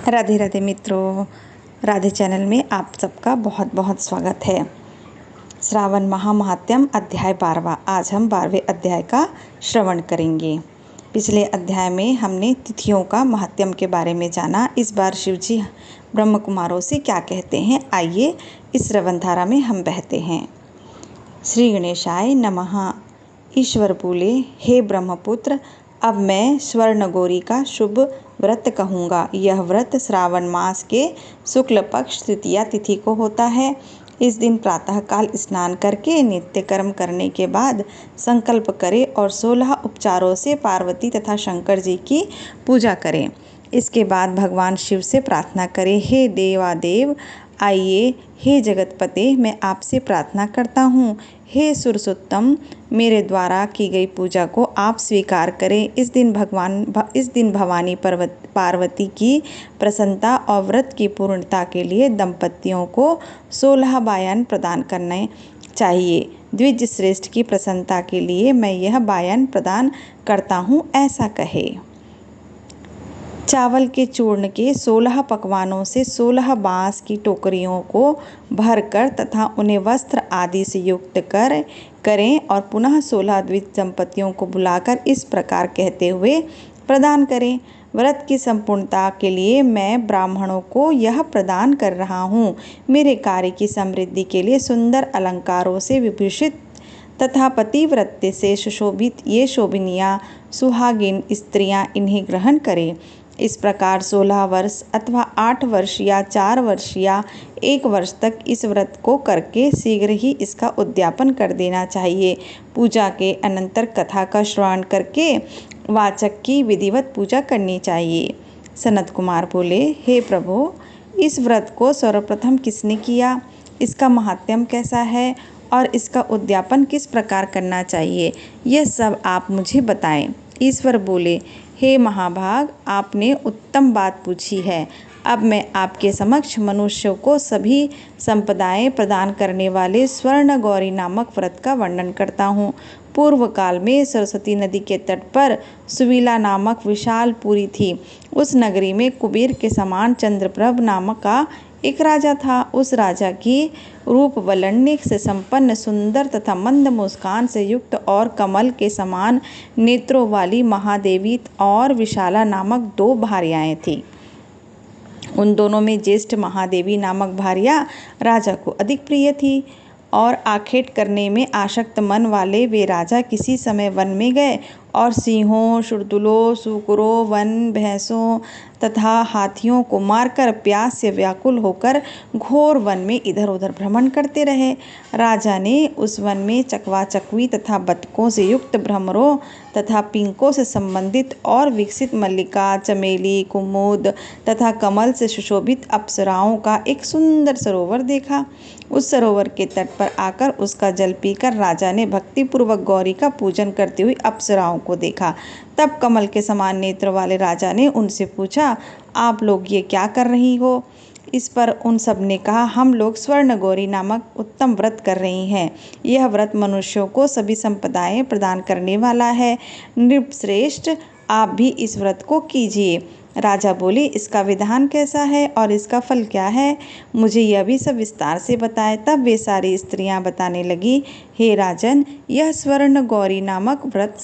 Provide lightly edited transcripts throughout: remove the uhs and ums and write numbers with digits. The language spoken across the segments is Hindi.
राधे राधे मित्रों, राधे चैनल में आप सबका बहुत बहुत स्वागत है। श्रावण महात्म्यम अध्याय 12। आज हम 12वें अध्याय का श्रवण करेंगे। पिछले अध्याय में हमने तिथियों का महात्म्य के बारे में जाना। इस बार शिवजी ब्रह्म कुमारों से क्या कहते हैं, आइए इस श्रवण धारा में हम बहते हैं। श्री गणेशाय नमः। ईश्वर बोले, हे ब्रह्मपुत्र, अब मैं स्वर्णगौरी का शुभ व्रत कहूँगा। यह व्रत श्रावण मास के शुक्ल पक्ष तृतीया तिथि को होता है। इस दिन प्रातःकाल स्नान करके नित्य कर्म करने के बाद संकल्प करें और 16 उपचारों से पार्वती तथा शंकर जी की पूजा करें। इसके बाद भगवान शिव से प्रार्थना करें, हे देवादेव आइए, हे जगतपते मैं आपसे प्रार्थना करता हूँ, हे सुरसोत्तम मेरे द्वारा की गई पूजा को आप स्वीकार करें। इस दिन भवानी पार्वती की प्रसन्नता और व्रत की पूर्णता के लिए दंपतियों को 16 बायन प्रदान करने चाहिए। द्विज श्रेष्ठ की प्रसन्नता के लिए मैं यह बायन प्रदान करता हूँ, ऐसा कहे। चावल के चूर्ण के 16 पकवानों से 16 बांस की टोकरियों को भरकर तथा उन्हें वस्त्र आदि से युक्त करें और पुनः 16 द्विज दंपतियों को बुलाकर इस प्रकार कहते हुए प्रदान करें, व्रत की संपूर्णता के लिए मैं ब्राह्मणों को यह प्रदान कर रहा हूँ। मेरे कार्य की समृद्धि के लिए सुंदर अलंकारों से विभूषित तथा पतिव्रत्य से सुशोभित ये शोभनिया सुहागिन स्त्रियां इन्हें ग्रहण करें। इस प्रकार 16 वर्ष अथवा 8 वर्ष या 4 वर्ष या 1 वर्ष तक इस व्रत को करके शीघ्र ही इसका उद्यापन कर देना चाहिए। पूजा के अनंतर कथा का श्रवण करके वाचक की विधिवत पूजा करनी चाहिए। सनत कुमार बोले, हे प्रभु, इस व्रत को सर्वप्रथम किसने किया, इसका महात्म्य कैसा है और इसका उद्यापन किस प्रकार करना चाहिए, यह सब आप मुझे बताएं। ईश्वर बोले, हे महाभाग, आपने उत्तम बात पूछी है। अब मैं आपके समक्ष मनुष्यों को सभी संपदाएं प्रदान करने वाले स्वर्ण गौरी नामक व्रत का वर्णन करता हूँ। पूर्व काल में सरस्वती नदी के तट पर सुविला नामक विशाल पुरी थी। उस नगरी में कुबेर के समान चंद्रप्रभ नामक का एक राजा था। उस राजा की रूप वलाण्य से संपन्न, सुंदर तथा मंद मुस्कान से युक्त और कमल के समान नेत्रों वाली महादेवी और विशाला नामक 2 भार्याएं थीं। उन दोनों में ज्येष्ठ महादेवी नामक भार्या राजा को अधिक प्रिय थी और आखेट करने में आसक्त मन वाले वे राजा किसी समय वन में गए और सिंहों, शुर्दुलों, सूकरों, वन भैंसों तथा हाथियों को मारकर प्यास से व्याकुल होकर घोर वन में इधर उधर भ्रमण करते रहे। राजा ने उस वन में चकवा चकवी तथा बतकों से युक्त भ्रमरों तथा पिंकों से संबंधित और विकसित मल्लिका, चमेली, कुमुद तथा कमल से सुशोभित अप्सराओं का एक सुंदर सरोवर देखा। उस सरोवर के तट पर आकर उसका जल पीकर राजा ने भक्तिपूर्वक गौरी का पूजन करती हुई अप्सराओं को देखा। तब कमल के समान नेत्र वाले राजा ने उनसे पूछा, आप लोग ये क्या कर रही हो? इस पर उन सब ने कहा, हम लोग स्वर्ण गौरी नामक उत्तम व्रत कर रही हैं। यह व्रत मनुष्यों को सभी संपदाएं प्रदान करने वाला है। नृपश्रेष्ठ, आप भी इस व्रत को कीजिए। राजा बोले, इसका विधान कैसा है और इसका फल क्या है, मुझे यह भी सब विस्तार से बताए। तब वे सारी स्त्रियां बताने लगी, हे राजन, यह स्वर्ण गौरी नामक व्रत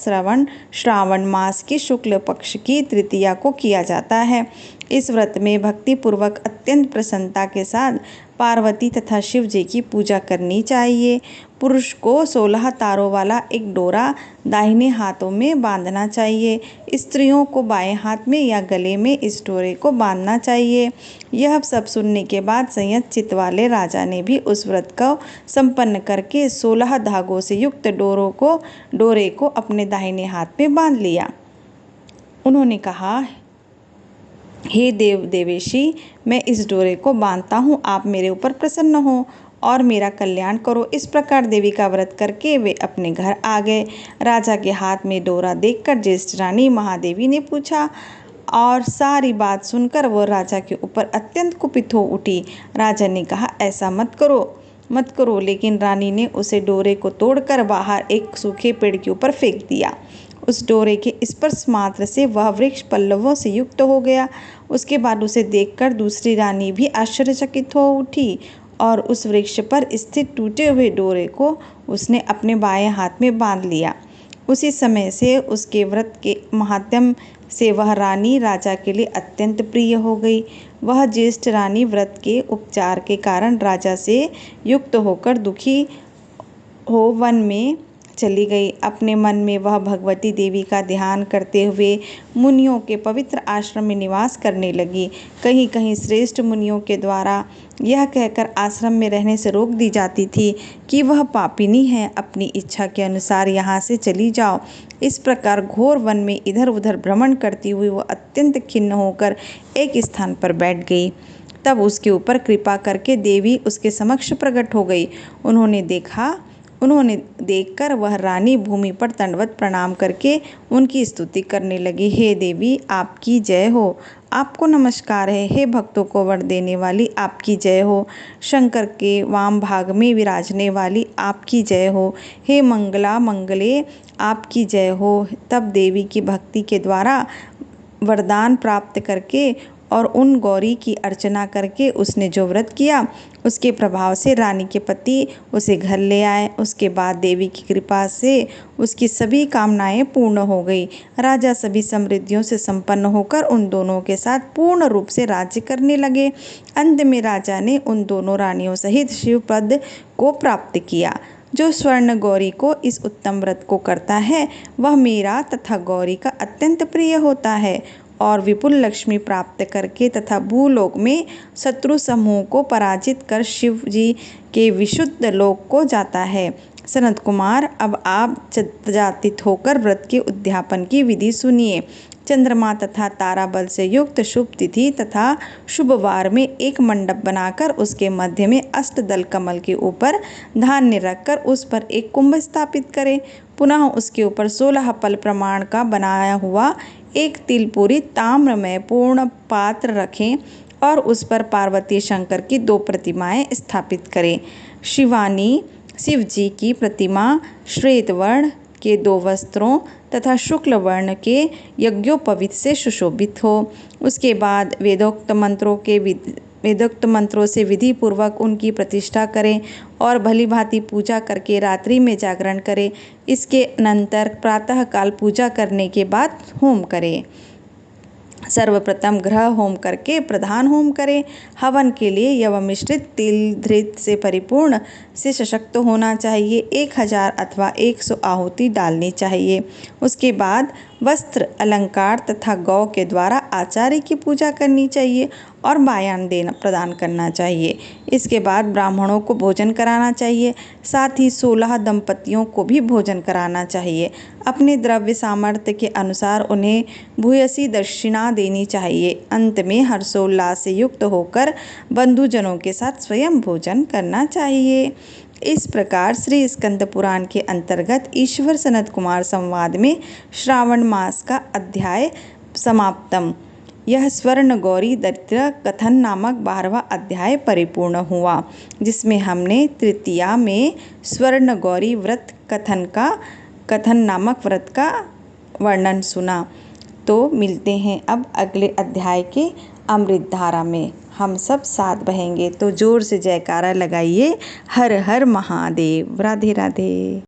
श्रावण मास की शुक्ल पक्ष की तृतीया को किया जाता है। इस व्रत में भक्तिपूर्वक अत्यंत प्रसन्नता के साथ पार्वती तथा शिव जी की पूजा करनी चाहिए। पुरुष को 16 तारों वाला एक डोरा दाहिने हाथों में बांधना चाहिए। स्त्रियों को बाएं हाथ में या गले में इस डोरे को बांधना चाहिए। यह सब सुनने के बाद संयत चित्त वाले राजा ने भी उस व्रत को संपन्न करके 16 धागों से युक्त डोरे को अपने दाहिने हाथ में बांध लिया। उन्होंने कहा, हे देवेशी, मैं इस डोरे को बांधता हूँ, आप मेरे ऊपर प्रसन्न हो और मेरा कल्याण करो। इस प्रकार देवी का व्रत करके वे अपने घर आ गए। राजा के हाथ में डोरा देखकर ज्येष्ठ रानी महादेवी ने पूछा और सारी बात सुनकर वो राजा के ऊपर अत्यंत कुपित हो उठी। राजा ने कहा, ऐसा मत करो, लेकिन रानी ने उसे डोरे को तोड़कर बाहर एक सूखे पेड़ के ऊपर फेंक दिया। उस डोरे के स्पर्श मात्र से वह वृक्ष पल्लवों से युक्त हो गया। उसके बाद उसे देखकर दूसरी रानी भी आश्चर्यचकित हो उठी और उस वृक्ष पर स्थित टूटे हुए डोरे को उसने अपने बाएं हाथ में बांध लिया। उसी समय से उसके व्रत के माहात्म्य से वह रानी राजा के लिए अत्यंत प्रिय हो गई। वह ज्येष्ठ रानी व्रत के उपचार के कारण राजा से युक्त होकर दुखी हो वन में चली गई। अपने मन में वह भगवती देवी का ध्यान करते हुए मुनियों के पवित्र आश्रम में निवास करने लगी। कहीं कहीं श्रेष्ठ मुनियों के द्वारा यह कहकर आश्रम में रहने से रोक दी जाती थी कि वह पापिनी है, अपनी इच्छा के अनुसार यहाँ से चली जाओ। इस प्रकार घोर वन में इधर उधर भ्रमण करती हुई वह अत्यंत खिन्न होकर एक स्थान पर बैठ गई। तब उसके ऊपर कृपा करके देवी उसके समक्ष प्रकट हो गई। उन्होंने देखकर वह रानी भूमि पर दंडवत प्रणाम करके उनकी स्तुति करने लगी। हे देवी, आपकी जय हो, आपको नमस्कार है। हे भक्तों को वर देने वाली, आपकी जय हो। शंकर के वाम भाग में विराजने वाली, आपकी जय हो। हे मंगला मंगले, आपकी जय हो। तब देवी की भक्ति के द्वारा वरदान प्राप्त करके और उन गौरी की अर्चना करके उसने जो व्रत किया उसके प्रभाव से रानी के पति उसे घर ले आए। उसके बाद देवी की कृपा से उसकी सभी कामनाएं पूर्ण हो गई। राजा सभी समृद्धियों से संपन्न होकर उन दोनों के साथ पूर्ण रूप से राज्य करने लगे। अंत में राजा ने उन दोनों रानियों सहित शिव पद को प्राप्त किया। जो स्वर्ण गौरी को इस उत्तम व्रत को करता है वह मेरा तथा गौरी का अत्यंत प्रिय होता है और विपुल लक्ष्मी प्राप्त करके तथा भूलोक में शत्रु समूह को पराजित कर शिव जी के विशुद्ध लोक को जाता है। सनत कुमार, अब आप जातित होकर व्रत के उद्यापन की विधि सुनिए। चंद्रमा तथा तारा बल से युक्त शुभ तिथि तथा शुभ वार में एक मंडप बनाकर उसके मध्य में अष्टदल कमल के ऊपर धान्य रखकर उस पर एक कुंभ स्थापित करें। पुनः उसके ऊपर 16 पल प्रमाण का बनाया हुआ एक तिलपुरी ताम्रमय पूर्ण पात्र रखें और उस पर पार्वती शंकर की 2 प्रतिमाएं स्थापित करें। शिवानी शिव जी की प्रतिमा श्वेत वर्ण के 2 वस्त्रों तथा शुक्ल वर्ण के यज्ञोपवीत से सुशोभित हो। उसके बाद वेदोक्त मंत्रों से विधि पूर्वक उनकी प्रतिष्ठा करें और भली भांति पूजा करके रात्रि में जागरण करें। इसके अनंतर प्रातःकाल पूजा करने के बाद होम करें। सर्वप्रथम ग्रह होम करके प्रधान होम करें। हवन के लिए यव मिश्रित तिल धृत से परिपूर्ण से सशक्त होना चाहिए। 1000 अथवा 100 आहुति डालनी चाहिए। उसके बाद वस्त्र अलंकार तथा गौ के द्वारा आचार्य की पूजा करनी चाहिए और वायान प्रदान करना चाहिए। इसके बाद ब्राह्मणों को भोजन कराना चाहिए। साथ ही 16 दंपतियों को भी भोजन कराना चाहिए। अपने द्रव्य सामर्थ्य के अनुसार उन्हें भूयसी दक्षिणा देनी चाहिए। अंत में हर्षोल्लास से युक्त होकर बंधुजनों के साथ स्वयं भोजन करना चाहिए। इस प्रकार श्री स्कंद पुराण के अंतर्गत ईश्वर सनत कुमार संवाद में श्रावण मास का अध्याय समाप्तम। यह स्वर्ण गौरी दरिद्र कथन नामक 12वां अध्याय परिपूर्ण हुआ, जिसमें हमने तृतीया में स्वर्ण गौरी व्रत कथन नामक व्रत का वर्णन सुना। तो मिलते हैं अब अगले अध्याय के अमृत धारा में। हम सब साथ बहेंगे तो जोर से जयकारा लगाइए। हर हर महादेव। राधे राधे।